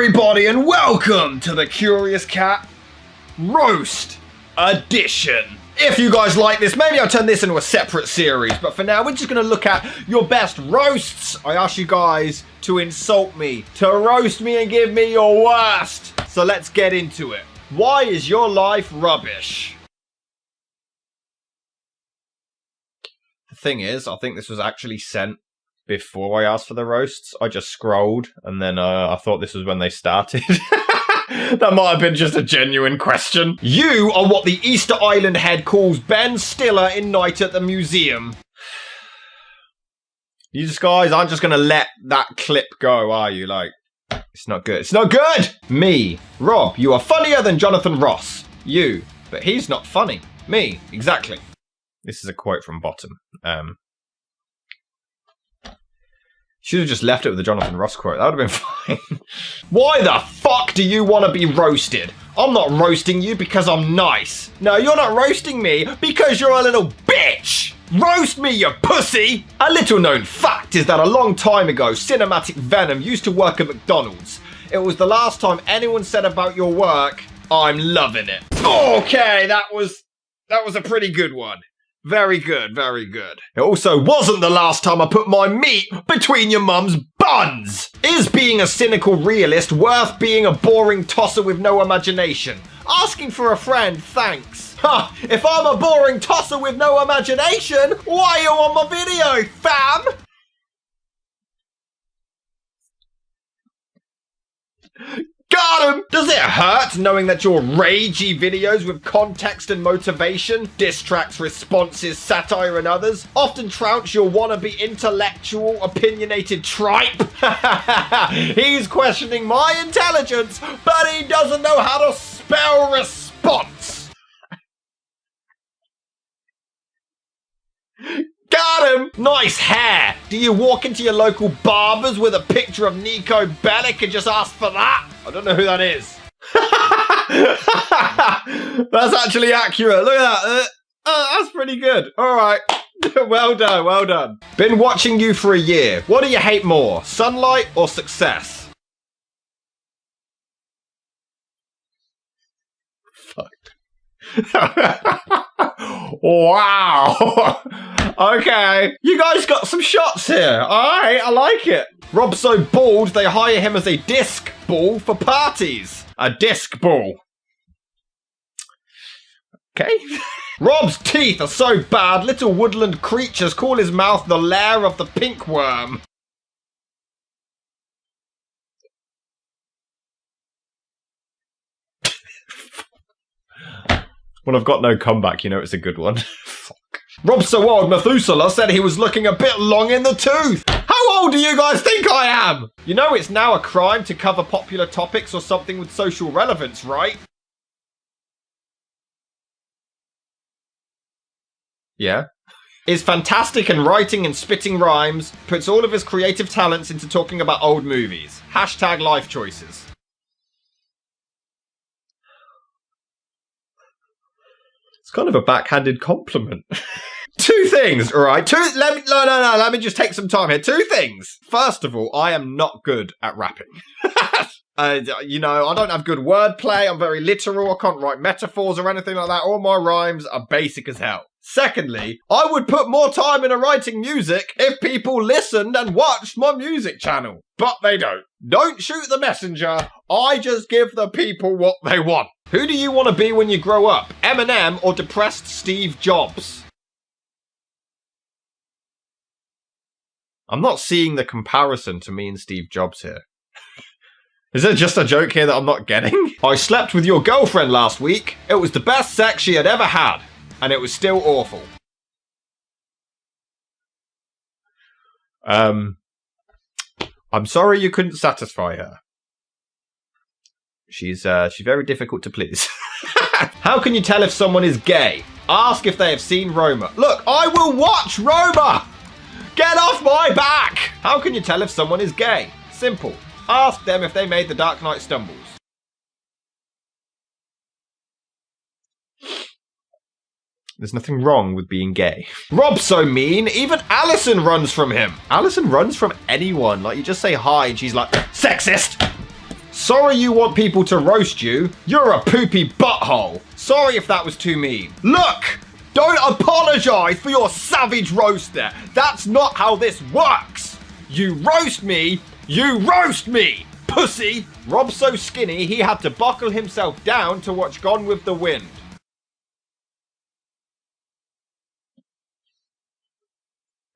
everybody, and welcome to the Curious Cat Roast Edition. If you guys like this, maybe I'll turn this into a separate series, but for now, we're just going to look at your best roasts. I asked you guys to insult me, to roast me and give me your worst. So let's get into it. Why is your life rubbish? The thing is, I think this was actually sent before I asked for the roasts. I just scrolled, and then I thought this was when they started. That might have been just a genuine question. You are what the Easter Island head calls Ben Stiller in Night at the Museum. You guys aren't just going to let that clip go, are you? Like, it's not good. It's not good! Me, Rob, you are funnier than Jonathan Ross. You, but he's not funny. Me, exactly. This is a quote from Bottom. Should have just left it with the Jonathan Ross quote. That would have been fine. Why the fuck do you want to be roasted? I'm not roasting you because I'm nice. No, you're not roasting me because you're a little bitch. Roast me, you pussy. A little known fact is that a long time ago, Cinematic Venom used to work at McDonald's. It was the last time anyone said about your work, I'm loving it. Okay, that was a pretty good one. Very good, very good. It also wasn't the last time I put my meat between your mum's buns. Is being a cynical realist worth being a boring tosser with no imagination? Asking for a friend, thanks. Ha! If I'm a boring tosser with no imagination, why are you on my video, fam? Got him! Does it hurt knowing that your ragey videos with context and motivation, diss tracks, responses, satire and others, often trounce your wannabe intellectual, opinionated tripe? He's questioning my intelligence, but he doesn't know how to spell response. Got him! Nice hair! Do you walk into your local barber's with a picture of Nico Bellic and just ask for that? I don't know who that is. That's actually accurate. Look at that. That's pretty good. All right. Well done, well done. Been watching you for a year. What do you hate more, sunlight or success? Wow. Okay. You guys got some shots here. All right, I like it. Rob's so bald, they hire him as a disc ball for parties. A disc ball. Okay. Rob's teeth are so bad, little woodland creatures call his mouth the lair of the pink worm. When I've got no comeback, you know it's a good one. Fuck. Rob's so old, Methuselah said he was looking a bit long in the tooth. How old do you guys think I am? You know it's now a crime to cover popular topics or something with social relevance, right? Yeah. Is fantastic in writing and spitting rhymes, puts all of his creative talents into talking about old movies. Hashtag life choices. It's kind of a backhanded compliment. Two things, all right? Let me just take some time here. Two things. First of all, I am not good at rapping. You know, I don't have good wordplay. I'm very literal. I can't write metaphors or anything like that. All my rhymes are basic as hell. Secondly, I would put more time into writing music if people listened and watched my music channel. But they don't. Don't shoot the messenger. I just give the people what they want. Who do you want to be when you grow up? Eminem or depressed Steve Jobs? I'm not seeing the comparison to me and Steve Jobs here. Is there just a joke here that I'm not getting? I slept with your girlfriend last week. It was the best sex she had ever had. And it was still awful. I'm sorry you couldn't satisfy her. She's very difficult to please. How can you tell if someone is gay? Ask if they have seen Roma. Look, I will watch Roma! Get off my back! How can you tell if someone is gay? Simple. Ask them if they made the Dark Knight Stumbles. There's nothing wrong with being gay. Rob's so mean, even Alison runs from him. Alison runs from anyone. Like, you just say hi and she's like, sexist! Sorry you want people to roast you. You're a poopy butthole. Sorry if that was too mean. Look! Don't apologise for your savage roast there. That's not how this works. You roast me, you roast me, pussy. Rob's so skinny he had to buckle himself down to watch Gone with the Wind.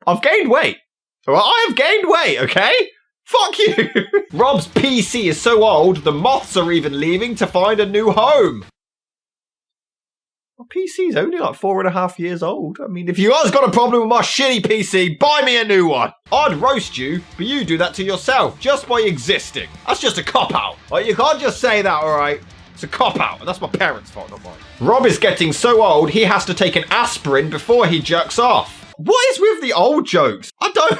I've gained weight. Well, I have gained weight, okay? Fuck you. Rob's PC is so old, the moths are even leaving to find a new home. My PC's only like 4.5 years old. I mean, if you guys got a problem with my shitty PC, buy me a new one. I'd roast you, but you do that to yourself just by existing. That's just a cop-out. Like, you can't just say that, all right? It's a cop-out, and that's my parents' fault, not mine. Rob is getting so old, he has to take an aspirin before he jerks off. What is with the old jokes? I don't...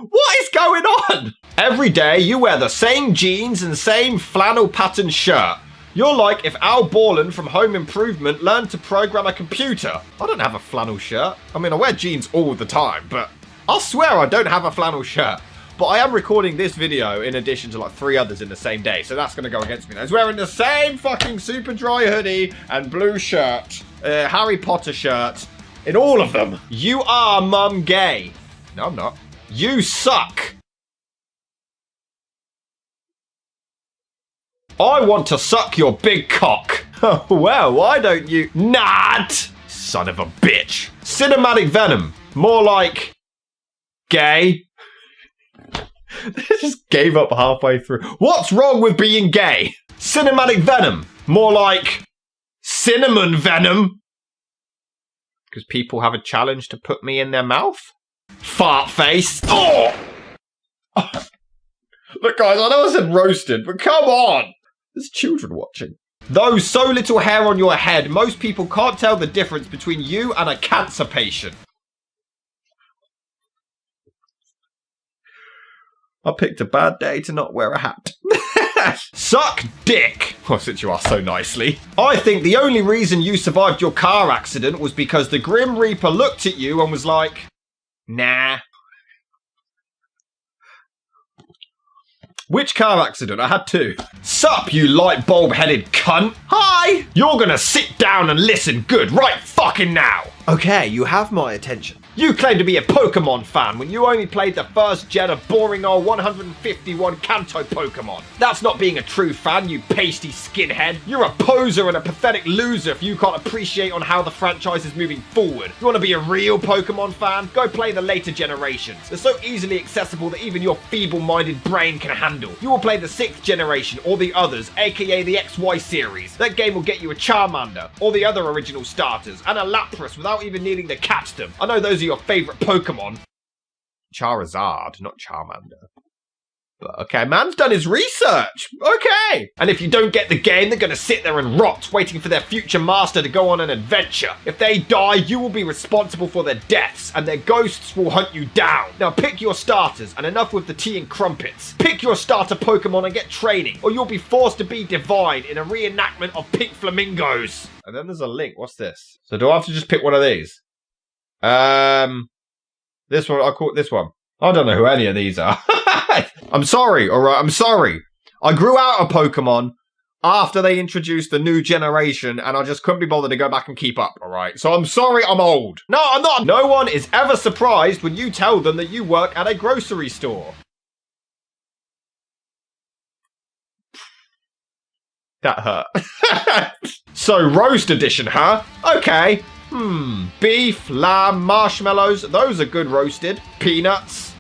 What is going on? Every day you wear the same jeans and same flannel pattern shirt. You're like if Al Borland from Home Improvement learned to program a computer. I don't have a flannel shirt. I mean, I wear jeans all the time, but I'll swear I don't have a flannel shirt. But I am recording this video in addition to like 3 others in the same day, so that's going to go against me. I was wearing the same fucking super dry hoodie and blue shirt, Harry Potter shirt, in all of them. You are mum gay. No, I'm not. You suck. I want to suck your big cock. Oh, well, why don't you? Not! Son of a bitch. Cinematic Venom. More like... gay. They just gave up halfway through. What's wrong with being gay? Cinematic Venom. More like... cinnamon venom. Because people have a challenge to put me in their mouth? Fart face. Oh! Look, guys, I know I said roasted, but come on. There's children watching. Though so little hair on your head, most people can't tell the difference between you and a cancer patient. I picked a bad day to not wear a hat. Suck dick. Well, since you asked so nicely. I think the only reason you survived your car accident was because the Grim Reaper looked at you and was like, nah. Which car accident? I had 2. Sup, you light bulb headed cunt. Hi. You're gonna sit down and listen good right fucking now. Okay, you have my attention. You claim to be a Pokemon fan when you only played the first gen of boring old 151 Kanto Pokemon. That's not being a true fan, you pasty skinhead. You're a poser and a pathetic loser if you can't appreciate on how the franchise is moving forward. You want to be a real Pokemon fan? Go play the later generations. They're so easily accessible that even your feeble-minded brain can handle. You will play the 6th generation or the others, aka the XY series. That game will get you a Charmander or the other original starters and a Lapras without even needing to catch them. I know those are your favourite Pokemon. Charizard, not Charmander. But okay, man's done his research. Okay. And if you don't get the game, they're going to sit there and rot, waiting for their future master to go on an adventure. If they die, you will be responsible for their deaths, and their ghosts will hunt you down. Now pick your starters, and enough with the tea and crumpets. Pick your starter Pokemon and get training, or you'll be forced to be divine in a reenactment of Pink Flamingos. And then there's a link. What's this? So do I have to just pick one of these? This one, I'll call it this one. I don't know who any of these are. I'm sorry, alright, I'm sorry. I grew out of Pokemon after they introduced the new generation and I just couldn't be bothered to go back and keep up, alright? So I'm sorry I'm old. No, I'm not. No one is ever surprised when you tell them that you work at a grocery store. That hurt. So, roast edition, huh? Okay. Beef, lamb, marshmallows, those are good roasted. Peanuts.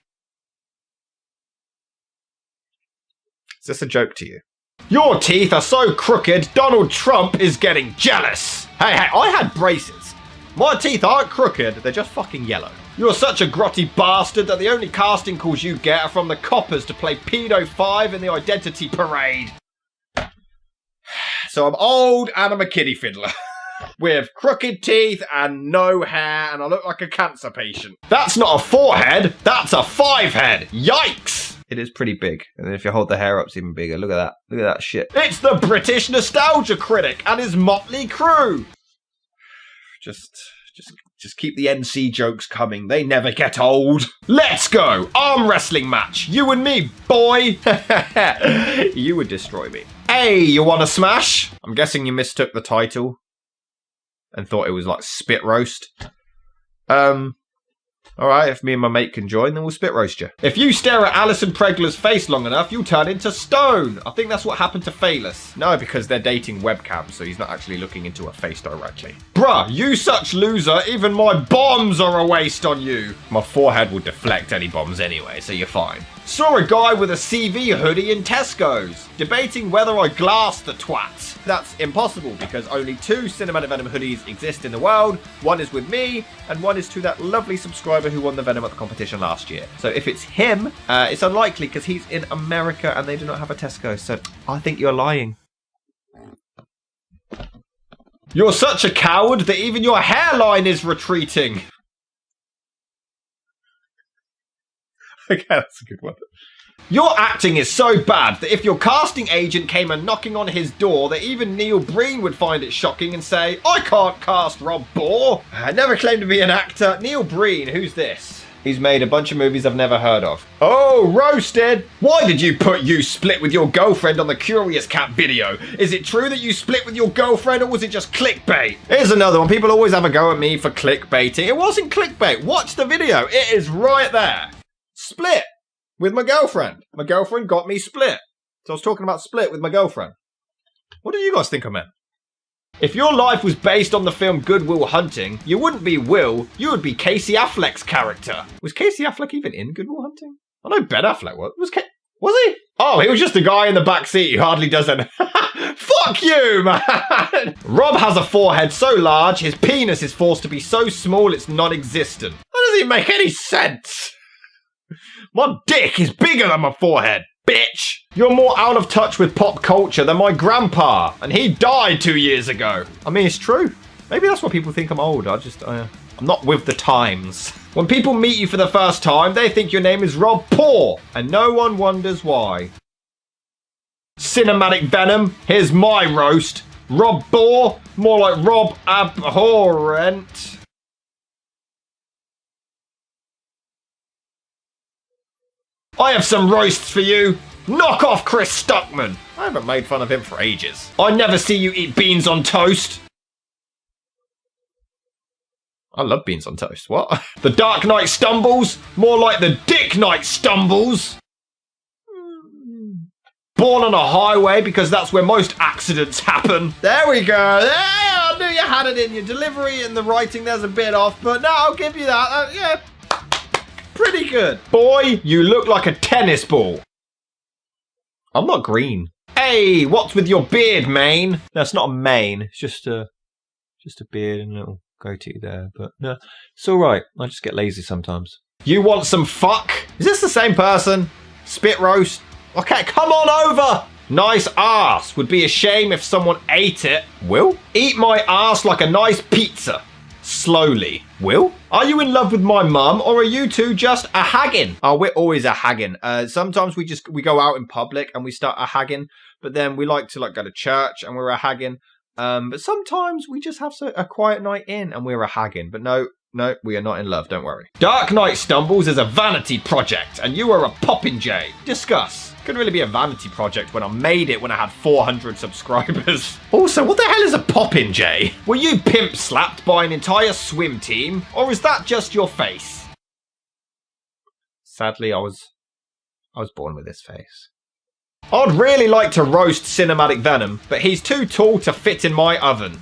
Is this a joke to you? Your teeth are so crooked, Donald Trump is getting jealous. Hey, I had braces. My teeth aren't crooked, they're just fucking yellow. You're such a grotty bastard that the only casting calls you get are from the coppers to play Pedo 5 in the Identity Parade. So I'm old and I'm a kiddie fiddler. With crooked teeth and no hair, and I look like a cancer patient. That's not a 4-head, that's a 5-head. Yikes! It is pretty big. And then if you hold the hair up, it's even bigger. Look at that. Look at that shit. It's the British Nostalgia Critic and his motley crew. Just Just keep the NC jokes coming. They never get old. Let's go. Arm wrestling match. You and me, boy. You would destroy me. Hey, you want to smash? I'm guessing you mistook the title and thought it was like spit roast. Alright, if me and my mate can join, then we'll spit roast you. If you stare at Alison Pregler's face long enough, you'll turn into stone. I think that's what happened to Phaelus. No, because they're dating webcam, so he's not actually looking into her face directly. Bruh, you such loser, even my bombs are a waste on you. My forehead will deflect any bombs anyway, so you're fine. Saw a guy with a CV hoodie in Tesco's, debating whether I glassed the twat. That's impossible because only 2 Cinematic Venom hoodies exist in the world. One is with me, and one is to that lovely subscriber who won the Venom at the competition last year. So if it's him, it's unlikely because he's in America and they do not have a Tesco. So I think you're lying. You're such a coward that even your hairline is retreating. Okay, that's a good one. Your acting is so bad that if your casting agent came and knocking on his door, that even Neil Breen would find it shocking and say, I can't cast Rob Bohr. I never claimed to be an actor. Neil Breen, who's this? He's made a bunch of movies I've never heard of. Oh, roasted! Why did you put "you split with your girlfriend" on the Curious Cat video? Is it true that you split with your girlfriend, or was it just clickbait? Here's another one. People always have a go at me for clickbaiting. It wasn't clickbait. Watch the video. It is right there. Split with my girlfriend. My girlfriend got me split. So I was talking about split with my girlfriend. What do you guys think I meant? If your life was based on the film Good Will Hunting, you wouldn't be Will, you would be Casey Affleck's character. Was Casey Affleck even in Good Will Hunting? I know Ben Affleck was. Was he? Oh, he was just a guy in the back seat who hardly does anything. Fuck you, man! Rob has a forehead so large, his penis is forced to be so small it's non-existent. That doesn't even make any sense. My dick is bigger than my forehead, bitch! You're more out of touch with pop culture than my grandpa, and he died 2 years ago. I mean, it's true. Maybe that's why people think I'm old. I'm not with the times. When people meet you for the first time, they think your name is Rob Bohr, and no one wonders why. Cinematic Venom, here's my roast. Rob Bohr, more like Rob Abhorrent. I have some roasts for you. Knock off Chris Stuckman. I haven't made fun of him for ages. I never see you eat beans on toast. I love beans on toast. What? The Dark Knight stumbles. More like the Dick Knight stumbles. Born on a highway because that's where most accidents happen. There we go. I knew you had it in your delivery and the writing. There's a bit off, but no, I'll give you that. Yeah. Pretty good. Boy, you look like a tennis ball. I'm not green. Hey, what's with your beard, mane? No, it's not a mane. It's just a beard and a little goatee there. But no, it's all right. I just get lazy sometimes. You want some fuck? Is this the same person? Spit roast? Okay, come on over. Nice ass. Would be a shame if someone ate it. Will? Eat my ass like a nice pizza. Slowly. Will? Are you in love with my mum, or are you two just a hagging? Oh, we're always a hagging. Sometimes we go out in public and we start a hagging, but then we like to go to church and we're a hagging. But sometimes we just have a quiet night in and we're a hagging. But no, we are not in love, don't worry. Dark Knight Stumbles is a vanity project, and you are a popinjay. Discuss. Couldn't really be a vanity project when I made it when I had 400 subscribers. Also, what the hell is a popinjay? Were you pimp slapped by an entire swim team, or is that just your face? Sadly, I was born with this face. I'd really like to roast Cinematic Venom, but he's too tall to fit in my oven.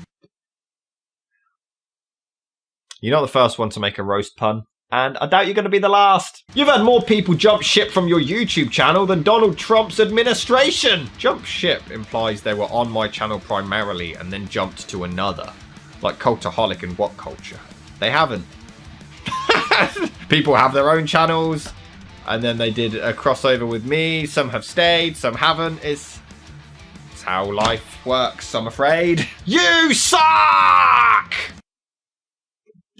You're not the first one to make a roast pun. And I doubt you're going to be the last. You've had more people jump ship from your YouTube channel than Donald Trump's administration. Jump ship implies they were on my channel primarily and then jumped to another. Like Cultaholic and What Culture. They haven't. People have their own channels. And then they did a crossover with me. Some have stayed, some haven't. It's how life works, I'm afraid. You suck!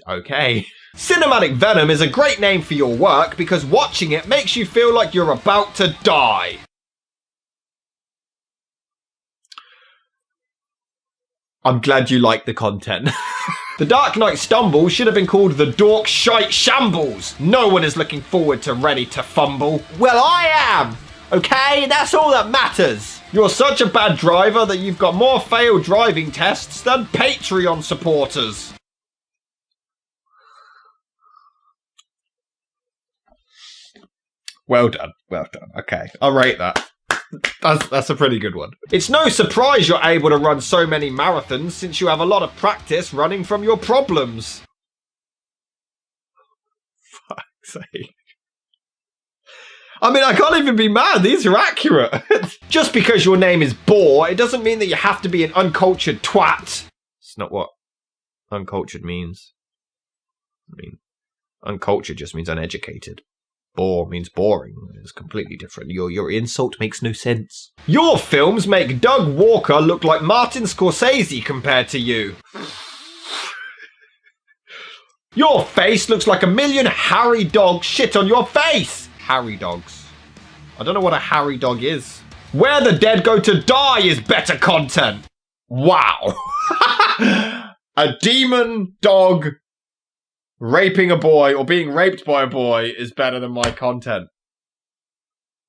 Okay. Cinematic Venom is a great name for your work because watching it makes you feel like you're about to die. I'm glad you like the content. The Dark Knight Stumble should have been called the Dork Shite Shambles. No one is looking forward to Ready to Fumble. Well, I am. Okay, that's all that matters. You're such a bad driver that you've got more failed driving tests than Patreon supporters. Well done. Well done. Okay, I'll rate that. That's a pretty good one. It's no surprise you're able to run so many marathons since you have a lot of practice running from your problems. Fuck's sake. I mean, I can't even be mad. These are accurate. Just because your name is Boar, it doesn't mean that you have to be an uncultured twat. It's not what uncultured means. I mean, uncultured just means uneducated. Bore means boring. It's completely different. Your insult makes no sense. Your films make Doug Walker look like Martin Scorsese compared to you. Your face looks like a million Harry dogs shit on your face. Harry dogs. I don't know what a Harry dog is. Where the dead go to die is better content. Wow. A demon dog raping a boy or being raped by a boy is better than my content.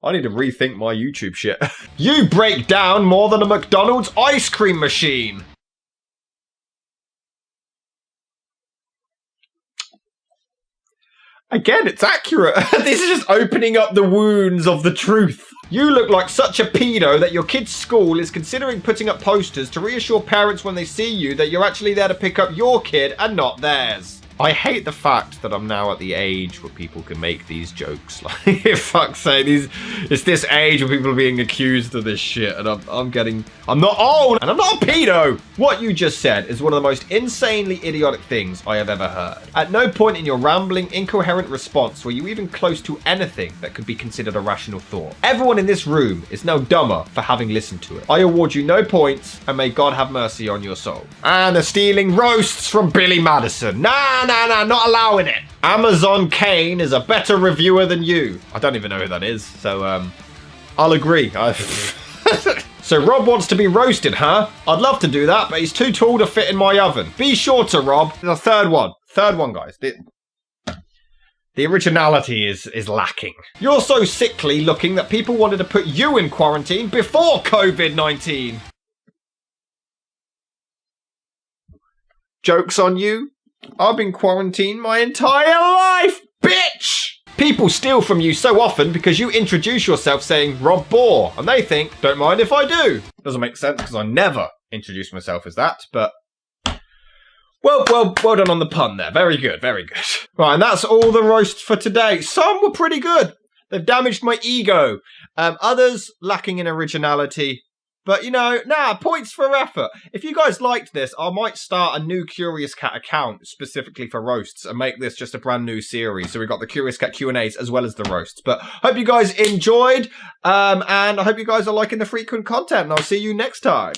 I need to rethink my YouTube shit. You break down more than a McDonald's ice cream machine. Again, it's accurate. This is just opening up the wounds of the truth. You look like such a pedo that your kid's school is considering putting up posters to reassure parents when they see you that you're actually there to pick up your kid and not theirs. I hate the fact that I'm now at the age where people can make these jokes. Like, fuck's sake, it's this age where people are being accused of this shit, and I'm not old, and I'm not a pedo. What you just said is one of the most insanely idiotic things I have ever heard. At no point in your rambling, incoherent response were you even close to anything that could be considered a rational thought. Everyone in this room is now dumber for having listened to it. I award you no points, and may God have mercy on your soul. And they're stealing roasts from Billy Madison. Nah, not allowing it. Amazon Kane is a better reviewer than you. I don't even know who that is, so I'll agree. So Rob wants to be roasted, huh? I'd love to do that, but he's too tall to fit in my oven. Be shorter, Rob. The third one, guys. The originality is lacking. You're so sickly looking that people wanted to put you in quarantine before COVID-19. Joke's on you. I've been quarantined my entire life, bitch! People steal from you so often because you introduce yourself saying Rob Boar, and they think, don't mind if I do. Doesn't make sense because I never introduce myself as that, but well done on the pun there. Very good, very good. Right, and that's all the roasts for today. Some were pretty good. They've damaged my ego. Others lacking in originality. But, you know, points for effort. If you guys liked this, I might start a new Curious Cat account specifically for roasts and make this just a brand new series. So we've got the Curious Cat Q&As as well as the roasts. But hope you guys enjoyed, and I hope you guys are liking the frequent content, and I'll see you next time.